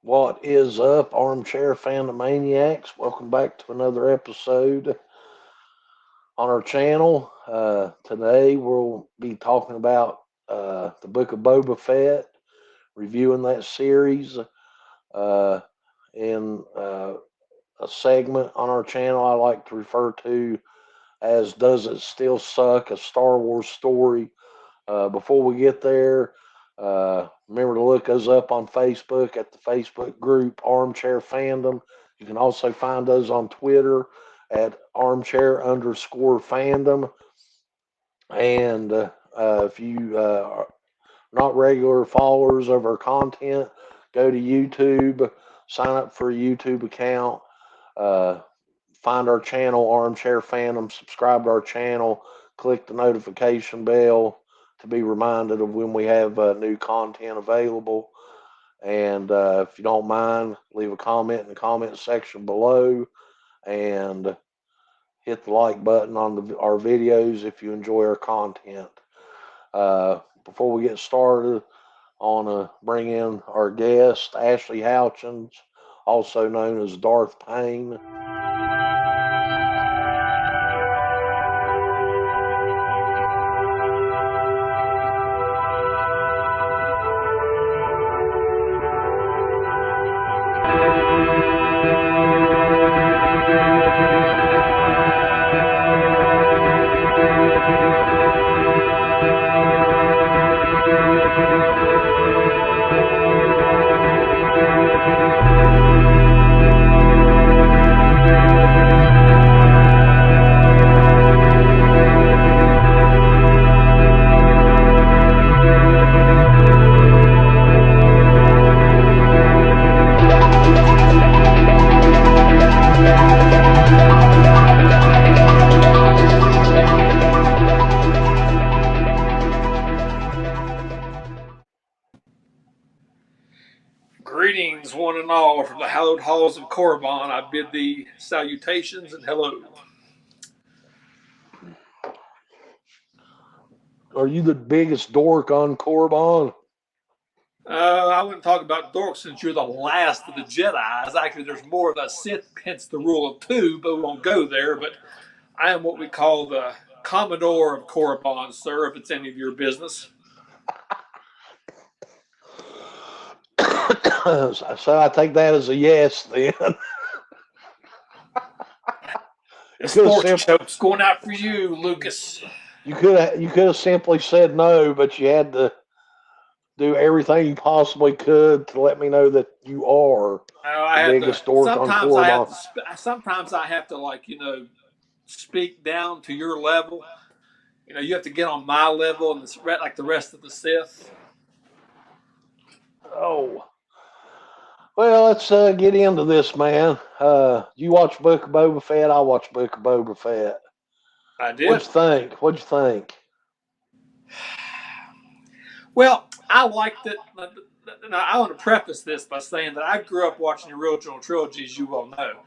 What is up, armchair fandomaniacs? Welcome back to another episode on our channel. Today we'll be talking about the Book of Boba Fett, reviewing that series uh, in a segment on our channel I like to refer to as Does It Still Suck? A Star Wars Story. Before we get there, remember to look us up on Facebook at the Facebook group Armchair Fandom. You can also find us on Twitter at armchair_fandom. And if you are not regular followers of our content, go to YouTube, sign up for a YouTube account, uh, find our channel, Armchair Fandom, subscribe to our channel, click the notification bell to be reminded of when we have new content available. And if you don't mind, leave a comment in the comment section below and hit the like button on our videos if you enjoy our content. Before we get started, I want to bring in our guest, Ashley Houchins, also known as Darth Pane. Greetings, one and all, from the hallowed halls of Korriban. I bid thee salutations and hello. Are you the biggest dork on Korriban? I wouldn't talk about dorks since you're the last of the Jedis. Actually, there's more of a Sith, hence the rule of two, but we won't go there. But I am what we call the Commodore of Korriban, sir, if it's any of your business. So I take that as a yes then. The sports joke's going out for you, Lucas. You could have simply said no, but you had to do everything you possibly could to let me know that you are the biggest dork on Korriban. Sometimes I have to speak down to your level. You have to get on my level and like the rest of the Sith. Oh. Well, let's get into this, man. You watch Book of Boba Fett? I watch Book of Boba Fett. I did. What'd you think? Well, I liked it. I want to preface this by saying that I grew up watching the original trilogy, as you well know.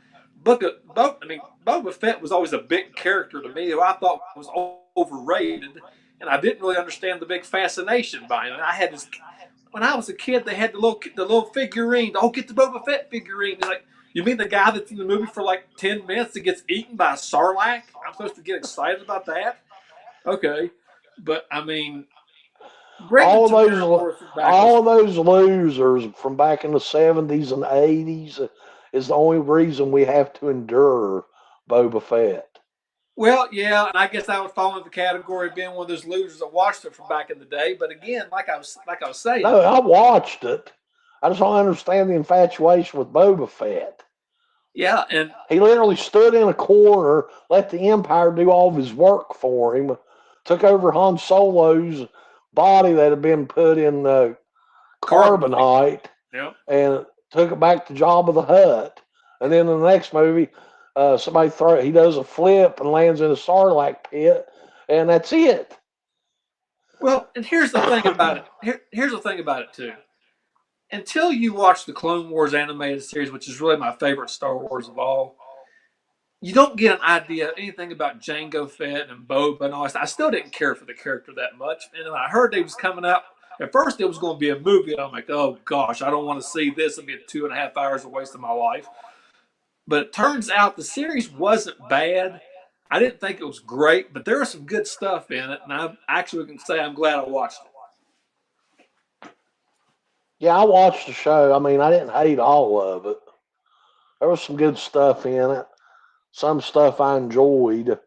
Boba Fett was always a big character to me who I thought was overrated, and I didn't really understand the big fascination by him. And I had this when I was a kid. They had the little figurine. Oh, get the Boba Fett figurine. It's like, you mean the guy that's in the movie for like 10 minutes that gets eaten by a sarlacc? I'm supposed to get excited about that? Okay, but I mean, all of those losers from back in the 70s and 80s is the only reason we have to endure Boba Fett. Well, yeah, and I guess I would fall into the category of being one of those losers that watched it from back in the day. But again, like I was saying, no, I watched it. I just don't understand the infatuation with Boba Fett. Yeah, and he literally stood in a corner, let the Empire do all of his work for him, took over Han Solo's body that had been put in carbonite, yep, and took it back to Jabba the Hutt. And then in the next movie, he does a flip and lands in a Sarlacc pit, and that's it. Well, and here's the thing about it. Here's the thing about it too. Until you watch the Clone Wars animated series, which is really my favorite Star Wars of all, you don't get an idea of anything about Jango Fett and Boba and all this. I still didn't care for the character that much. And when I heard they was coming out At first, it was going to be a movie, and I'm like, oh gosh, I don't want to see this. It'll be 2.5 hours of waste of my life. But it turns out the series wasn't bad. I didn't think it was great, but there was some good stuff in it, and I actually can say I'm glad I watched it. Yeah, I watched the show. I mean, I didn't hate all of it. There was some good stuff in it. Some stuff I enjoyed.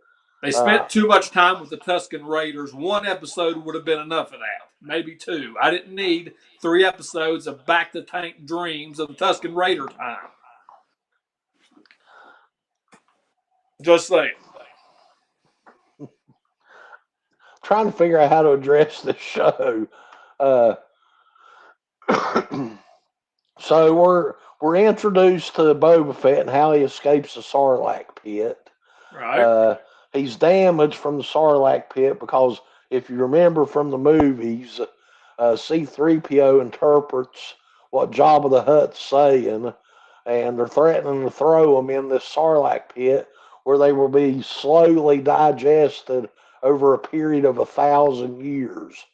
They Uh, spent too much time with the Tusken Raiders. One episode would have been enough of that, maybe two. I didn't need 3 episodes of back to tank dreams of the Tusken Raider time. Just saying. Trying to figure out how to address the show. Uh, so we're introduced to Boba Fett and how he escapes the Sarlacc pit. Right. Uh, he's damaged from the Sarlacc pit because if you remember from the movies, C-3PO interprets what Jabba the Hutt's saying, and they're threatening to throw him in this Sarlacc pit where they will be slowly digested over a period of 1,000 years.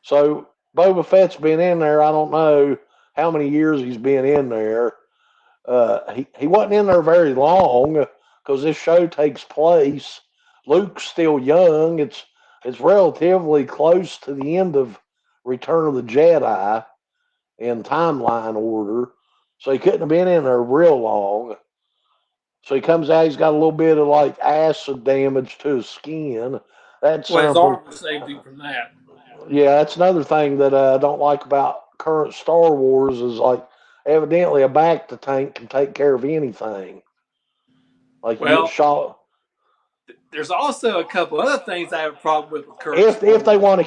So Boba Fett's been in there. I don't know how many years he's been in there. He wasn't in there very long because this show takes place. Luke's still young. It's relatively close to the end of Return of the Jedi in timeline order, so he couldn't have been in there real long. So he comes out. He's got a little bit of like acid damage to his skin. That's Well, his something. armor saved him from that. Yeah, that's another thing that I don't like about current Star Wars is like evidently a back to tank can take care of anything. Like you get Well, shot there's also a couple other things I have a problem with current if Star they Wars.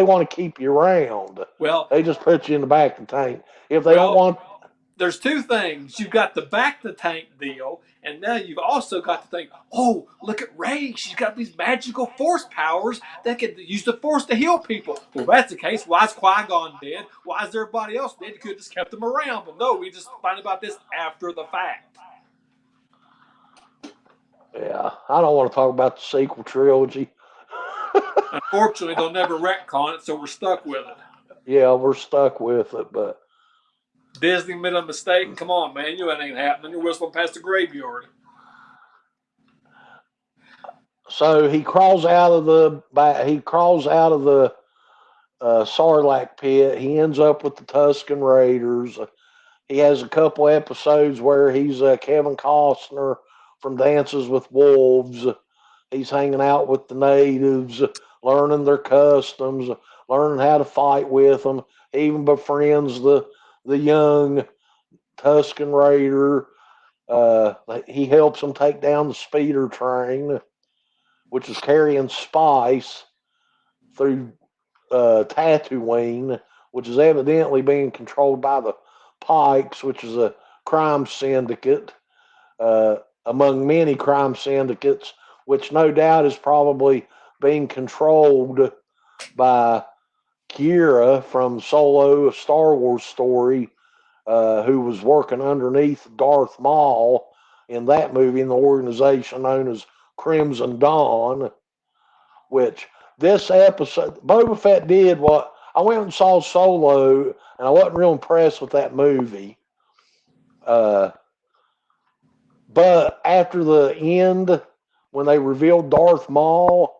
want to keep you around, Well, they just put you in the back of the tank. If they don't well, want, there's two things. You've got the back to tank deal, and now you've also got to think, oh, look at Rey. She's got these magical force powers that can use the force to heal people. Well, if that's the case, why is Qui-Gon dead? Why is everybody else dead? You could have just kept them around. But no, we just find about this after the fact. yeah, I don't want to talk about the sequel trilogy. Unfortunately, they'll never retcon it, so we're stuck with it. Yeah, we're stuck with it, but Disney made a mistake. Come on, man. You ain't happening. You're whistling past the graveyard. so he crawls out of the Sarlacc pit. He ends up with the Tusken Raiders. He has a couple episodes where he's Kevin Costner from Dances with Wolves. He's hanging out with the natives, learning their customs, learning how to fight with them. He even befriends the young Tusken Raider. He helps them take down the speeder train, which is carrying spice through Tatooine, which is evidently being controlled by the Pikes, which is a crime syndicate among many crime syndicates, which no doubt is probably being controlled by Kira from Solo, a Star Wars story, who was working underneath Darth Maul in that movie in the organization known as Crimson Dawn, which this episode, Boba Fett did what I went and saw Solo, and I wasn't real impressed with that movie. Uh, but after the end, when they revealed Darth Maul,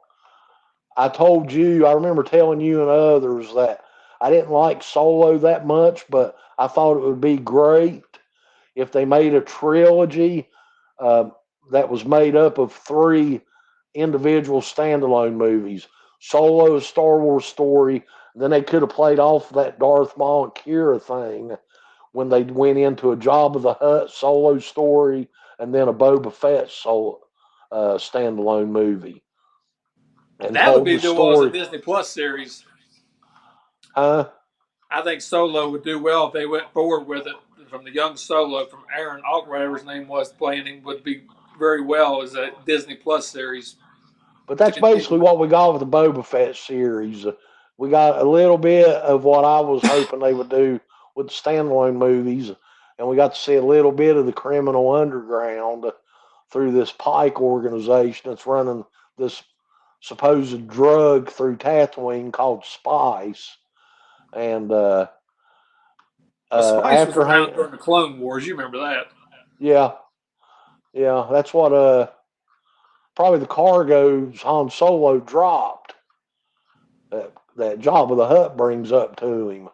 I told you, I remember telling you and others that I didn't like Solo that much, but I thought it would be great if they made a trilogy uh, that was made up of three individual standalone movies. Solo, a Star Wars story, then they could have played off that Darth Maul and Kira thing when they went into a Jabba the Hutt solo story and then a Boba Fett solo standalone movie and That would told be the do well as a story. Disney Plus series. Huh? I think Solo would do well if they went forward with it. From the young Solo, from Aaron Alt, whatever his name was, playing him would be very well as a Disney Plus series. But that's basically what we got with the Boba Fett series. We got a little bit of what I was hoping they would do with the standalone movies, and we got to see a little bit of the criminal underground through this Pike organization that's running this supposed drug through Tatooine called spice, and Well, Spice was after around hang, during the Clone Wars. You remember that? yeah, yeah, that's what probably the cargoes Han Solo dropped that Jabba the Hutt brings up to him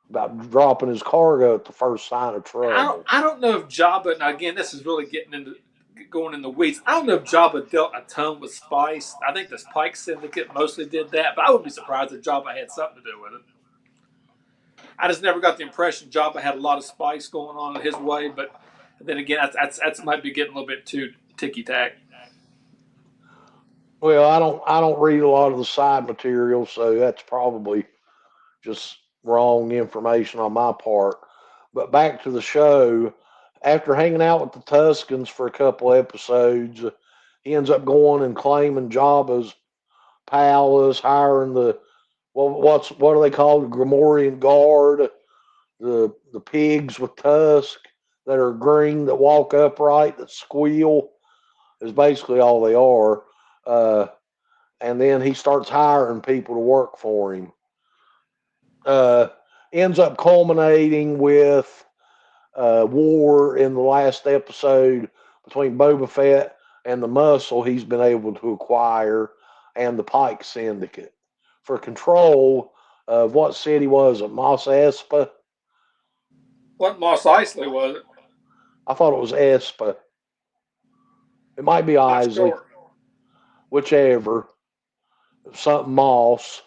about dropping his cargo at the first sign of trouble. I don't know if Jabba. Now again, this is really getting into going in the weeds. I don't know if Jabba dealt a ton with Spice. I think the Pike Syndicate mostly did that, but I wouldn't be surprised if Jabba had something to do with it. I just never got the impression Jabba had a lot of Spice going on in his way. But then again, that's might be getting a little bit too ticky tack. Well, I don't read a lot of the side material, so that's probably just wrong information on my part. But back to the show, after hanging out with the Tuscans for a couple episodes, he ends up going and claiming Jabba's palace, hiring the what are they called? The Grimorian Guard, the pigs with tusks that are green that walk upright that squeal is basically all they are. Uh, and then he starts hiring people to work for him. Uh, Ends up culminating with war in the last episode between Boba Fett and the muscle he's been able to acquire and the Pike Syndicate for control of what city was it? Mos Espa? What Moss Eisley was it? I thought it was Espa. It might be Not Isley, sure. whichever. Something Moss.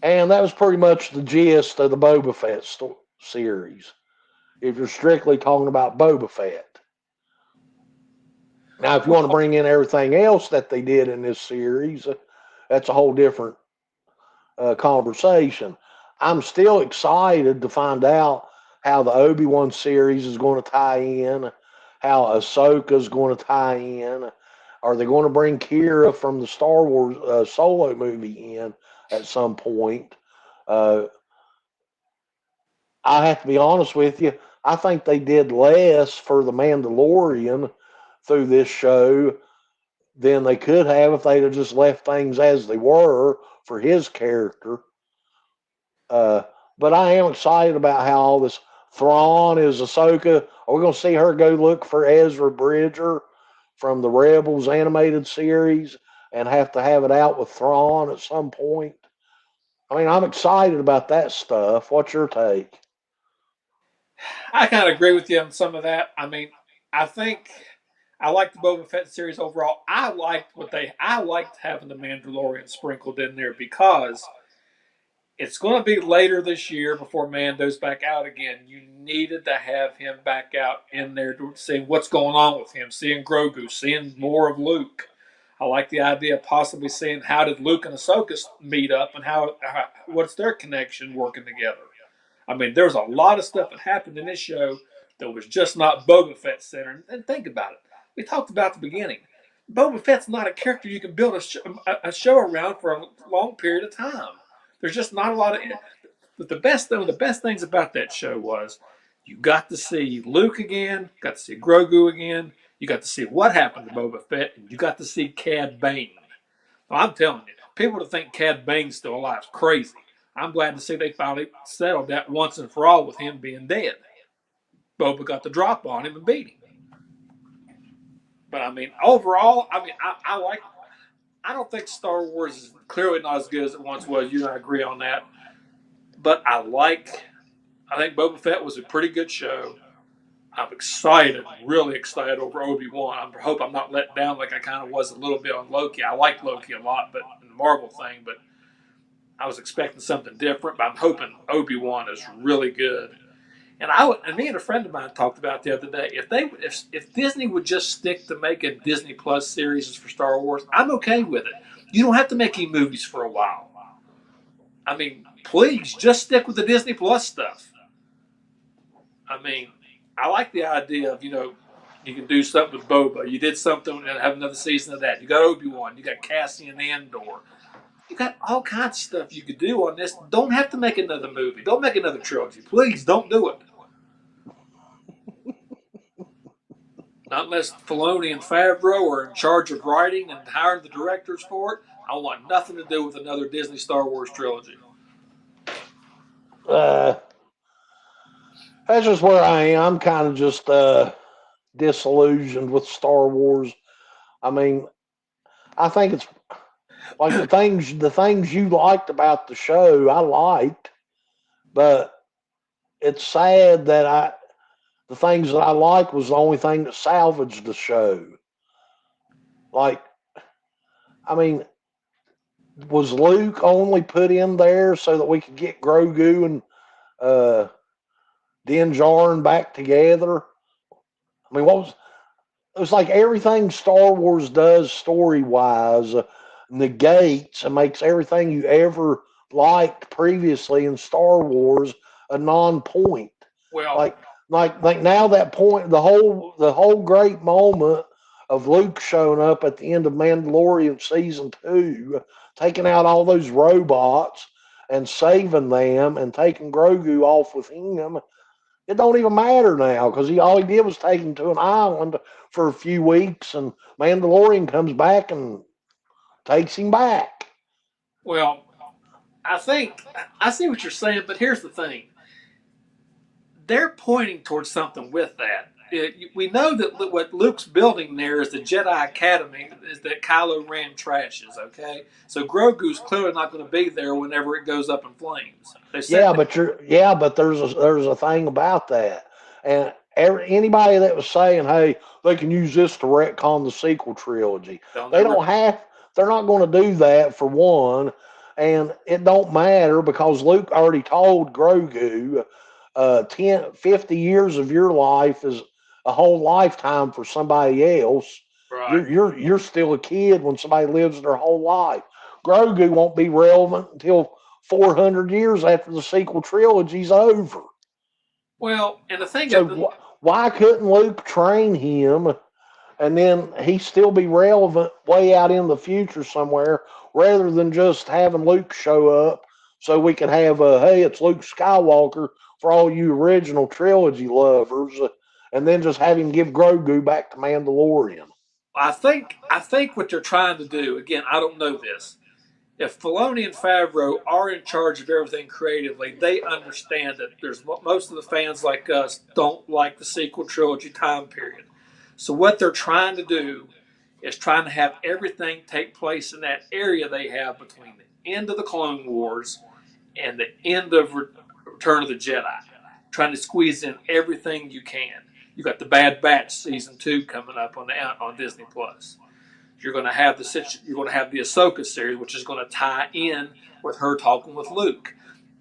And that was pretty much the gist of the Boba Fett series. If you're strictly talking about Boba Fett. Now, if you want to Well, bring in everything else that they did in this series, that's a whole different conversation. I'm still excited to find out how the Obi-Wan series is going to tie in, how Ahsoka is going to tie in. Are they going to bring Kira from the Star Wars Solo movie in at some point? Uh, I have to be honest with you. I think they did less for the Mandalorian through this show than they could have if they'd have just left things as they were for his character. Uh, but I am excited about how all this Thrawn is Ahsoka. Are we going to see her go look for Ezra Bridger from the Rebels animated series and have to have it out with Thrawn at some point? I mean, I'm excited about that stuff. What's your take? I kind of agree with you on some of that. I mean, I think I liked the Boba Fett series overall. I liked having the Mandalorian sprinkled in there because it's going to be later this year before Mando's back out again. You needed to have him back out in there to see what's going on with him, seeing Grogu, seeing more of Luke. I like the idea of possibly seeing how did Luke and Ahsoka meet up and how what's their connection working together. I mean, there's a lot of stuff that happened in this show that was just not Boba Fett centered. And think about it. We talked about at the beginning. Boba Fett's not a character you can build a show around for a long period of time. There's just not a lot of. But one of the best things about that show was you got to see Luke again, got to see Grogu again, you got to see what happened to Boba Fett, and you got to see Cad Bane. I'm telling you, people to think Cad Bane's still alive is crazy. I'm glad to see they finally settled that once and for all with him being dead. Boba got the drop on him and beat him. But I mean, overall, I mean, I like. I don't think Star Wars is clearly not as good as it once was. You and I agree on that. But I like. I think Boba Fett was a pretty good show. I'm excited, really excited over Obi Wan. I hope I'm not let down like I kind of was a little bit on Loki. I like Loki a lot, but the Marvel thing. But I was expecting something different. But I'm hoping Obi Wan is really good. And me and a friend of mine talked about the other day. If Disney would just stick to making Disney Plus series for Star Wars, I'm okay with it. You don't have to make any movies for a while. I mean, please just stick with the Disney Plus stuff. I mean, I like the idea of you can do something with Boba. You did something and have another season of that. You got Obi-Wan. You got Cassian Andor. You got all kinds of stuff you could do on this. Don't have to make another movie. Don't make another trilogy. Please don't do it. Not unless Filoni and Favreau are in charge of writing and hiring the directors for it. I want nothing to do with another Disney Star Wars trilogy. Uh, that's just where I am. I'm kind of just disillusioned with Star Wars. I mean, I think it's like the things you liked about the show, I liked, but it's sad that the things that I liked was the only thing that salvaged the show. Like, I mean, was Luke only put in there so that we could get Grogu and uh, Din Djarin back together? I mean, what was it was like everything Star Wars does story wise negates and makes everything you ever liked previously in Star Wars a non-point. Well, Like like now that point, the whole great moment of Luke showing up at the end of Mandalorian season 2, taking out all those robots and saving them and taking Grogu off with him, it don't even matter now because all he did was take him to an island for a few weeks, and Mandalorian comes back and takes him back. well, I think I see what you're saying, but here's the thing: they're pointing towards something with that. We know that what Luke's building there is the Jedi Academy is that Kylo Ren trashes. Okay, so Grogu's clearly not going to be there whenever it goes up in flames. They set Yeah, that. but there's a thing about that, and anybody that was saying, hey, they can use this to retcon the sequel trilogy, They'll they never. don't have. They're not going to do that for one, and it don't matter because Luke already told Grogu, 10, 50 years of your life is a whole lifetime for somebody else. Right. You're still a kid when somebody lives their whole life. Grogu won't be relevant until 400 years after the sequel trilogy's over. Well, and the thing So that why couldn't Luke train him and then he still be relevant way out in the future somewhere rather than just having Luke show up so we could have a, hey, it's Luke Skywalker for all you original trilogy lovers, and then just have him give Grogu back to Mandalorian. I think what they're trying to do again, I don't know this. If Filoni and Favreau are in charge of everything creatively, they understand that there's most of the fans like us don't like the sequel trilogy time period. So what they're trying to do is trying to have everything take place in that area they have between the end of the Clone Wars and the end of Return of the Jedi. Trying to squeeze in everything you can. You got the Bad Batch season 2 coming up on Disney Plus. You're going to have the Ahsoka series, which is going to tie in with her talking with Luke.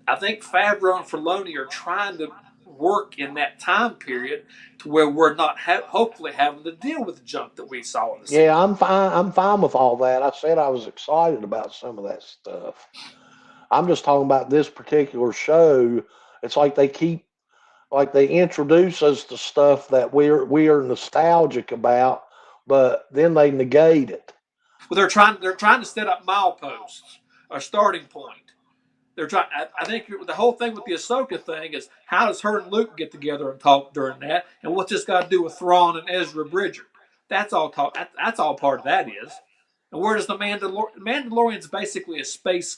I think Favreau and Filoni are trying to work in that time period to where we're not hopefully having to deal with the junk that we saw in the Yeah, sequel. I'm fine. I'm fine with all that. I said I was excited about some of that stuff. I'm just talking about this particular show. It's like they introduce us to stuff that we are nostalgic about, but then they negate it. Well, they're trying to set up mileposts, a starting point. They're trying. I think the whole thing with the Ahsoka thing is how does her and Luke get together and talk during that, and what's this got to do with Thrawn and Ezra Bridger? That's all talk. That's all part of that is. And where does the Mandalorian's basically a space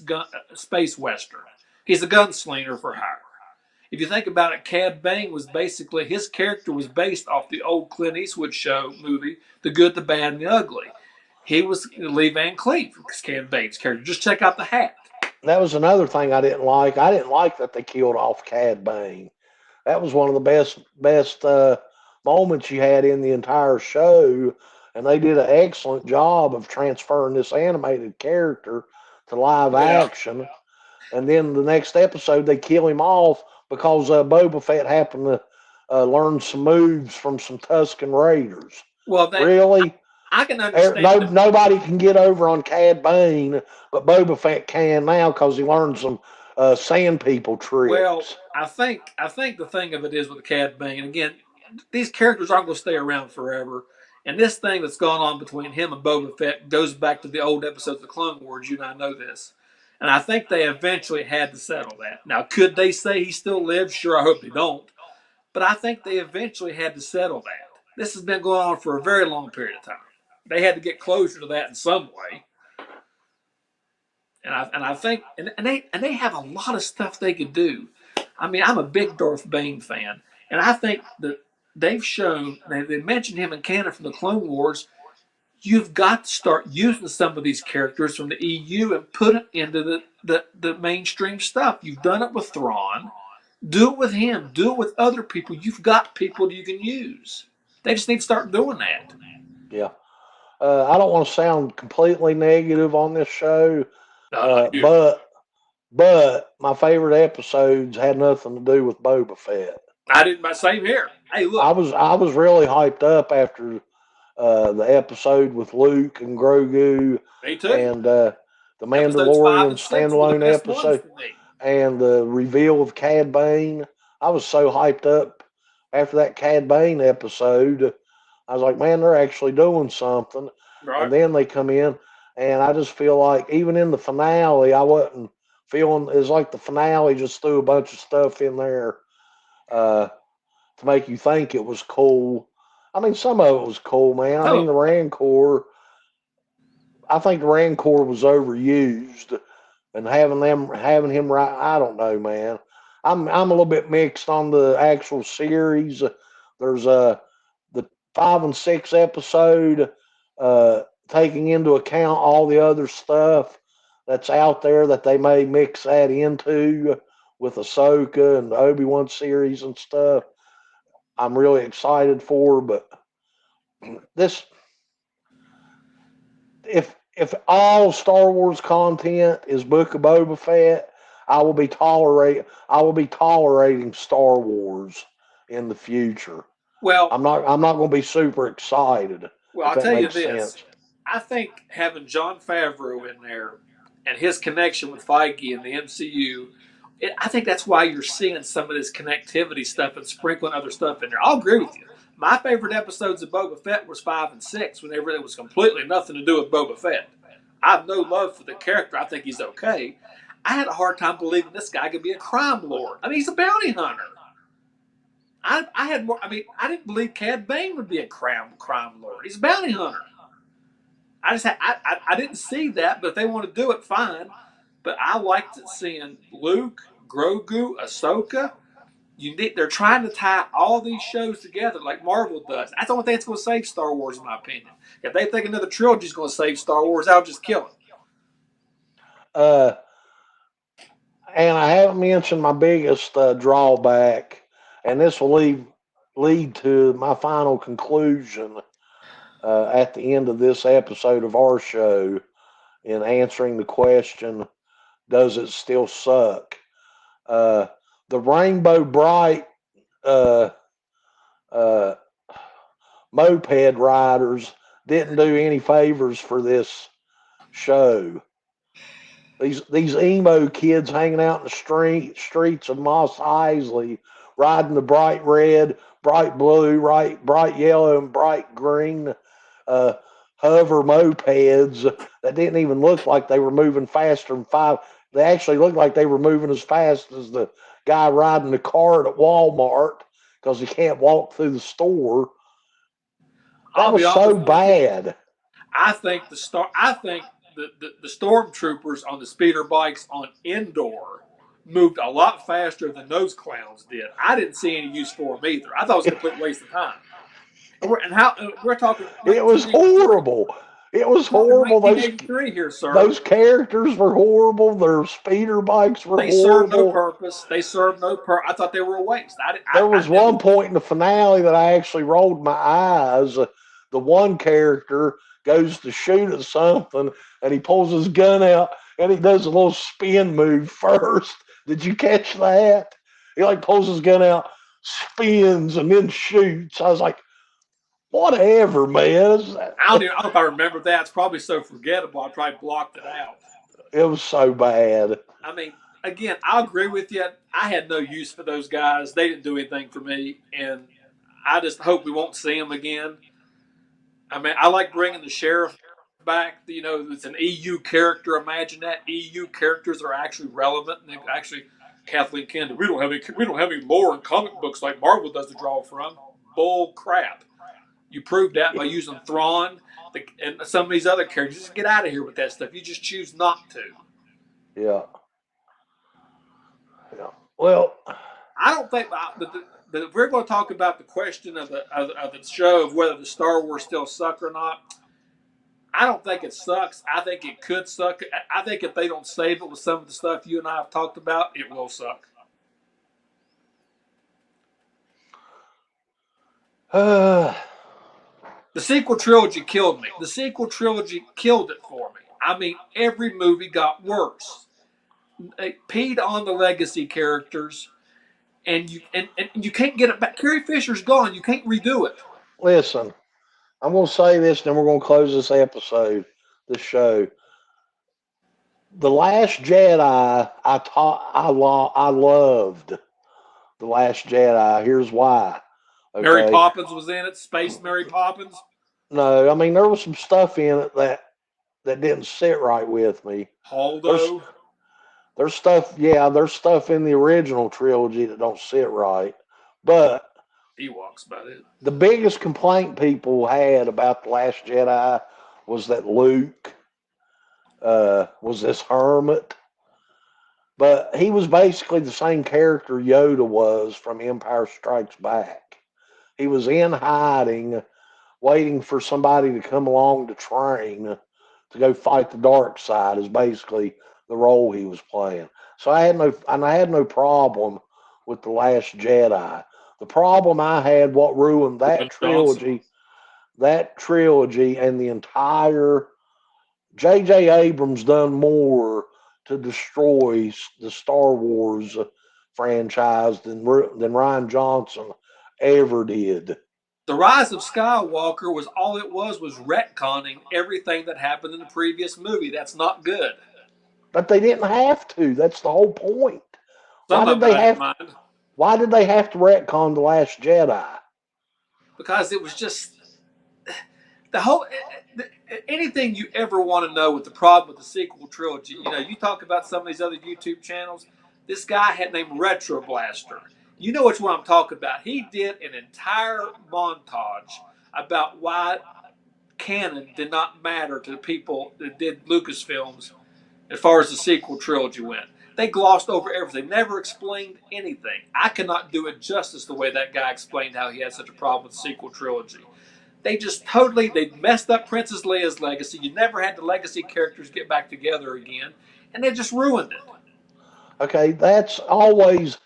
western. He's a gunslinger for hire. If you think about it, Cad Bane was basically his character was based off the old Clint Eastwood show movie, The Good, the Bad, and the Ugly. He was Lee Van Cleef, Cad Bane's character. Just check out the hat. That was another thing I didn't like. I didn't like that they killed off Cad Bane. That was one of the best moments you had in the entire show, and they did an excellent job of transferring this animated character to live Yeah. action. And then the next episode, they kill him off because Boba Fett happened to learn some moves from some Tusken Raiders. Well, Really? I can understand. Nobody can get over on Cad Bane, but Boba Fett can now because he learned some Sand People Well, tricks. I think the thing of it is with Cad Bane, and again, these characters aren't going to stay around forever. And this thing that's gone on between him and Boba Fett goes back to the old episodes of the Clone Wars. You and I know this. And I think they eventually had to settle that. Now, could they say he still lives? Sure, I hope they don't. But I think they eventually had to settle that. This has been going on for a very long period of time. They had to get closure to that in some way. And I think they have a lot of stuff they could do. I mean, I'm a big Darth Bane fan, and I think that they've shown they mentioned him in canon from the Clone Wars. You've got to start using some of these characters from the EU and put it into the mainstream stuff. You've done it with Thrawn. Do it with him. Do it with other people. You've got people you can use. They just need to start doing that. Yeah. I don't want to sound completely negative on this show, No, not you. but my favorite episodes had nothing to do with Boba Fett. I did my same here. Hey, look. I was really hyped up after the episode with Luke and Grogu, Me too. and the Episodes 5 Mandalorian and 6 were the standalone best ones episode, for me. and the reveal of Cad Bane. I was so hyped up after that Cad Bane episode. I was like, man, they're actually doing something. Right. And then they come in, and I just feel like even in the finale, I wasn't feeling. It's like the finale just threw a bunch of stuff in there to make you think it was cool. I mean, some of it was cool, man. I mean, the Rancor. I think the Rancor was overused, and having him right. I don't know, man. I'm a little bit mixed on the actual series. There's the 5 and 6 episode, taking into account all the other stuff that's out there that they may mix that into with Ahsoka and the Obi-Wan series and stuff. I'm really excited for, but this if all Star Wars content is Book of Boba Fett, I will be tolerating Star Wars in the future. Well, I'm not going to be super excited. well, If I'll that tell you makes this. sense. I think having Jon Favreau in there and his connection with Feige and the MCU, I think that's why you're seeing some of this connectivity stuff and sprinkling other stuff in there. I'll agree with you. My favorite episodes of Boba Fett was 5 and 6, whenever it was completely nothing to do with Boba Fett. I have no love for the character. I think he's okay. I had a hard time believing this guy could be a crime lord. I mean, he's a bounty hunter. I had more. I mean, I didn't believe Cad Bane would be a crime lord. He's a bounty hunter. I didn't see that, but if they want to do it, fine. But I liked seeing Luke, Grogu, Ahsoka. They're trying to tie all these shows together like Marvel does. That's the only thing that's going to save Star Wars, in my opinion. If they think another trilogy is going to save Star Wars, I'll just kill it. Uh, and I haven't mentioned my biggest drawback, and this will lead to my final conclusion at the end of this episode of our show in answering the question, does it still suck? Uh, the Rainbow Bright uh, uh, moped riders didn't do any favors for this show. These emo kids hanging out in the streets of Moss Isley, riding the bright red, bright blue, bright yellow, and bright green uh, hover mopeds that didn't even look like they were moving faster than five. They actually looked like they were moving as fast as the guy riding the cart at Walmart because he can't walk through the store. That I'll be was so honest with you. bad. I think the stormtroopers on the speeder bikes on Endor moved a lot faster than those clowns did. I didn't see any use for them either. I thought it was a complete waste of time. We're talking It was 1983. horrible. It was We're talking horrible. 1983 here, sir. Those characters were horrible. Their speeder bikes were They served no horrible. purpose. They served no purpose. I thought they were a waste. There I was never. one point in the finale that I actually rolled my eyes. The one character goes to shoot at something and he pulls his gun out and he does a little spin move first. Did you catch that? He like pulls his gun out, spins, and then shoots. I was like, whatever, man. I don't know if I remember that. It's probably so forgettable. I probably blocked it out. It was so bad. I mean, again, I agree with you. I had no use for those guys. They didn't do anything for me, and I just hope we won't see them again. I mean, I like bringing the sheriff back. You know, it's an EU character. Imagine that EU characters are actually relevant. And actually, Kathleen Kennedy. We don't have any lore in comic books like Marvel does to draw from. Bull crap. You proved that by using Thrawn and some of these other characters. Just get out of here with that stuff. You just choose not to. Yeah. Yeah. Well, I don't think. But if we're going to talk about the question of the show of whether the Star Wars still suck or not, I don't think it sucks. I think it could suck. I think if they don't save it with some of the stuff you and I have talked about, it will suck. The sequel trilogy killed me. The sequel trilogy killed it for me. I mean, every movie got worse. They peed on the legacy characters, and you can't get it back. Carrie Fisher's gone. You can't redo it. listen, I'm going to say this, and then we're going to close this episode, this show. The Last Jedi, I loved The Last Jedi. Here's why. Mary Okay. Poppins was in it. Space Mary Poppins. No, I mean there was some stuff in it that didn't sit right with me. There's Holdo. there's stuff, yeah, there's stuff in the original trilogy that don't sit right. But Ewoks about it. the biggest complaint people had about The Last Jedi was that Luke was this hermit. But he was basically the same character Yoda was from Empire Strikes Back. He was in hiding, waiting for somebody to come along to train to go fight the dark side is basically the role he was playing. So I had no problem with The Last Jedi. The problem I had, what ruined that trilogy and the entire J.J. Abrams done more to destroy the Star Wars franchise than Ryan Johnson ever did. The Rise of Skywalker was all it was retconning everything that happened in the previous movie. That's not good. But they didn't have to. That's the whole point. Why Some did of it they I didn't have? mind Why did they have to retcon The Last Jedi? because it was just the whole anything you ever want to know with the problem with the sequel trilogy. You know, you talk about some of these other YouTube channels. This guy had named Retro Blaster. You know which one I'm talking about. He did an entire montage about why canon did not matter to the people that did Lucasfilms as far as the sequel trilogy went. They glossed over everything, never explained anything. I cannot do it justice the way that guy explained how he had such a problem with the sequel trilogy. They messed up Princess Leia's legacy. You never had the legacy characters get back together again, and they just ruined it. Okay, that's always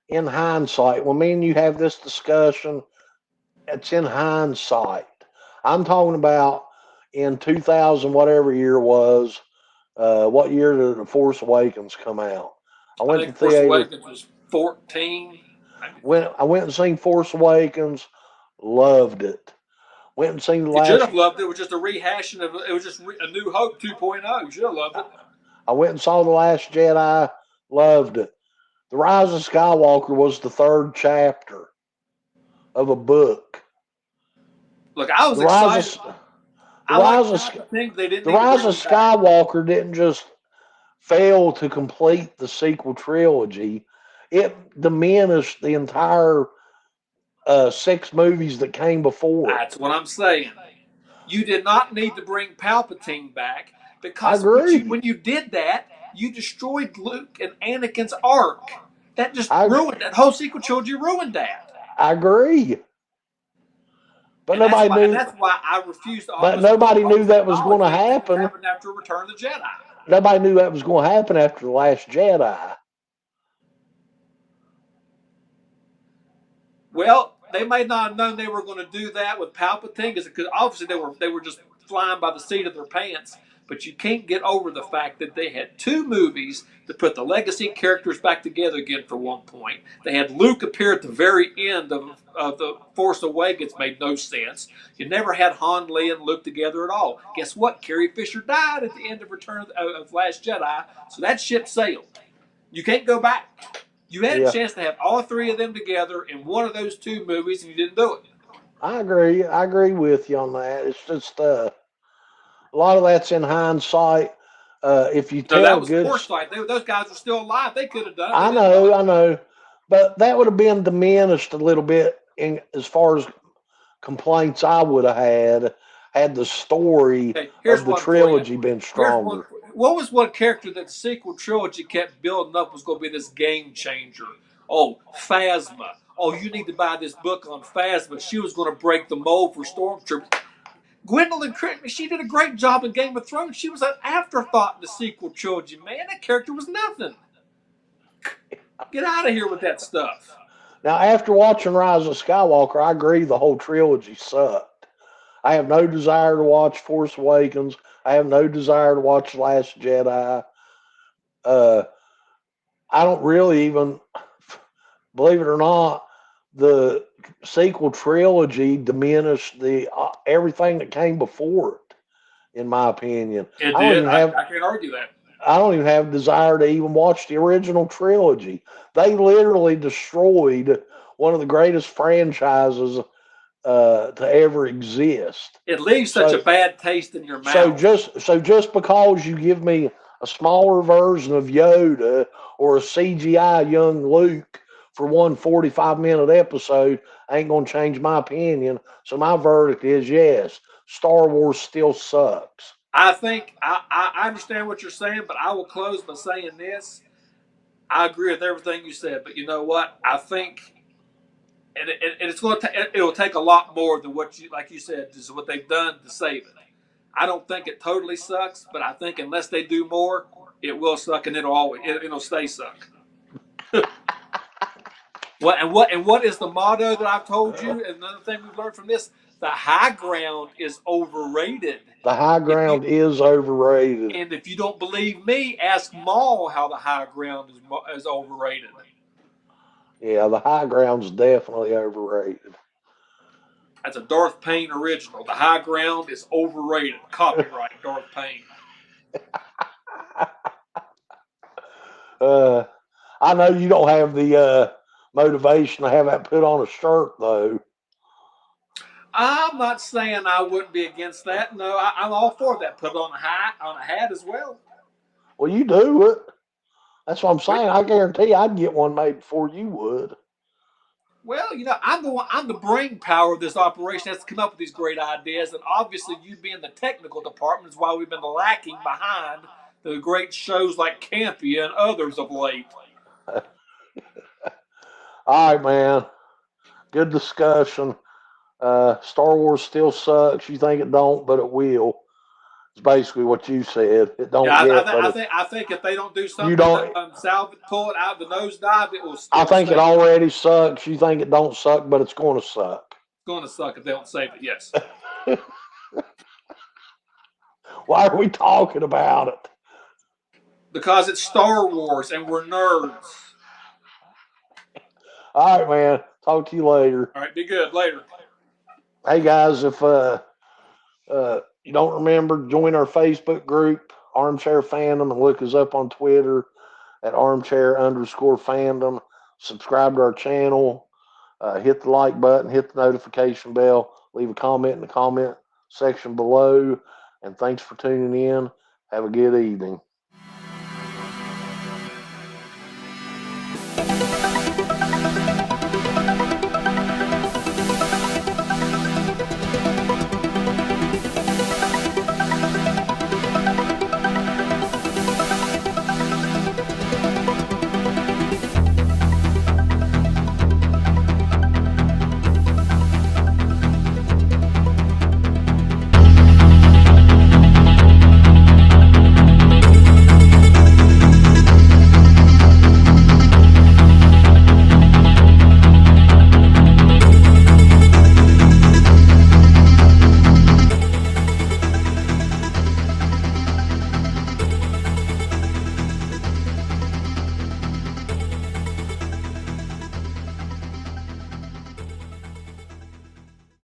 in hindsight. When me and you have this discussion, it's in hindsight. I'm talking about in 2000, whatever year it was. What year did The Force Awakens come out? I I went to think Force theater. Awakens was 14. I went and seen Force Awakens, loved it. Went and seen the You should last. have loved it. It was just a rehashing of it. Was just a New Hope 2.0. You should have loved it. I went and saw The Last Jedi, loved it. The Rise of Skywalker was the third chapter of a book. Look, I was The Rise excited. of the I like Rise of Palpatine. They didn't the need to Rise bring of him back. Skywalker didn't just fail to complete the sequel trilogy. It diminished the entire 6 movies that came before it. That's what I'm saying. You did not need to bring Palpatine back I because agree. when you did that, you destroyed Luke and Anakin's arc. That just I ruined that whole sequel trilogy. Ruined that, I agree. But and that's nobody why. And knew. that's why I refuse to But almost nobody knew almost that was going acknowledge to anything that happen. happened after Return of the Jedi. Nobody knew that was going to happen after The Last Jedi. Well, they may not have known they were going to do that with Palpatine because obviously they were just flying by the seat of their pants. But you can't get over the fact that they had 2 movies to put the legacy characters back together again for one point. They had Luke appear at the very end of The Force Awakens, made no sense. You never had Han, Leia, and Luke together at all. Guess what? Carrie Fisher died at the end of Return of Last Jedi, so that ship sailed. You can't go back. You had a Yeah, chance to have all 3 of them together in one of those 2 movies, and you didn't do it. I agree. I agree with you on that. It's just a lot of that's in hindsight. If you No, tell that was good, foresight. Those guys were still alive. They could have done it. They I didn't do know, it. I know, but that would have been diminished a little bit in as far as complaints I would have had the story Okay, here's of the one for you. trilogy been Here's one. stronger. What was one character that the sequel trilogy kept building up was going to be this game changer? Oh, Phasma. Oh, you need to buy this book on Phasma. She was going to break the mold for Stormtroopers. Gwendolyn Christie, she did a great job in Game of Thrones. She was an afterthought in the sequel trilogy. Man, that character was nothing. Get out of here with that stuff. Now, after watching Rise of Skywalker, I agree the whole trilogy sucked. I have no desire to watch Force Awakens. I have no desire to watch Last Jedi. Uh, I don't really even, believe it or not, the sequel trilogy diminished the everything that came before it, in my opinion. It I don't did. even I have can't argue that. I don't even have desire to even watch the original trilogy. They literally destroyed one of the greatest franchises to ever exist. It leaves such a So, bad taste in your so mouth. just because you give me a smaller version of Yoda or a CGI young Luke for one 45-minute episode ain't gonna change my opinion. So my verdict is yes, Star Wars still sucks. I think I understand what you're saying, but I will close by saying this. I agree with everything you said, but you know what? I think, it's going to it will take a lot more than what you like you said. This is what they've done to save it. I don't think it totally sucks, but I think unless they do more, it will suck, and it'll stay suck. What is the motto that I've told you? And another thing we've learned from this: the high ground is overrated. The high If you ground is overrated. And if you don't believe me, ask Maul how the high ground is overrated. Yeah, the high ground's definitely overrated. That's a Darth Pane original. The high ground is overrated. Copyright Darth Pane. uh, I know you don't have the motivation to have that put on a shirt, though. I'm not saying I wouldn't be against that. No, I'm all for that. Put it on a hat as well. Well, you do it. That's what I'm saying. I guarantee I'd get one made before you would. Well, I'm the brain power of this operation that's to come up with these great ideas, and obviously you being the technical department is why we've been lacking behind the great shows like Campy and others of late. All right, man. Good discussion. Star Wars still sucks. You think it don't, but it will. It's basically what you said. It don't Yeah, yet, but I think if they don't do you something to don't. pull it out of the nosedive, I it'll think it stay. It's already sucks. You think it don't suck, but it's going to suck. going to suck if they don't save it. Yes, Why are we talking about it? because it's Star Wars and we're nerds. All right, man. Talk to you later. All right, be good later. Hey, guys, if you don't remember, join our Facebook group, Armchair Fandom, and look us up on Twitter at armchair_fandom. Subscribe to our channel. Hit the like button, hit the notification bell, leave a comment in the comment section below. And thanks for tuning in. Have a good evening.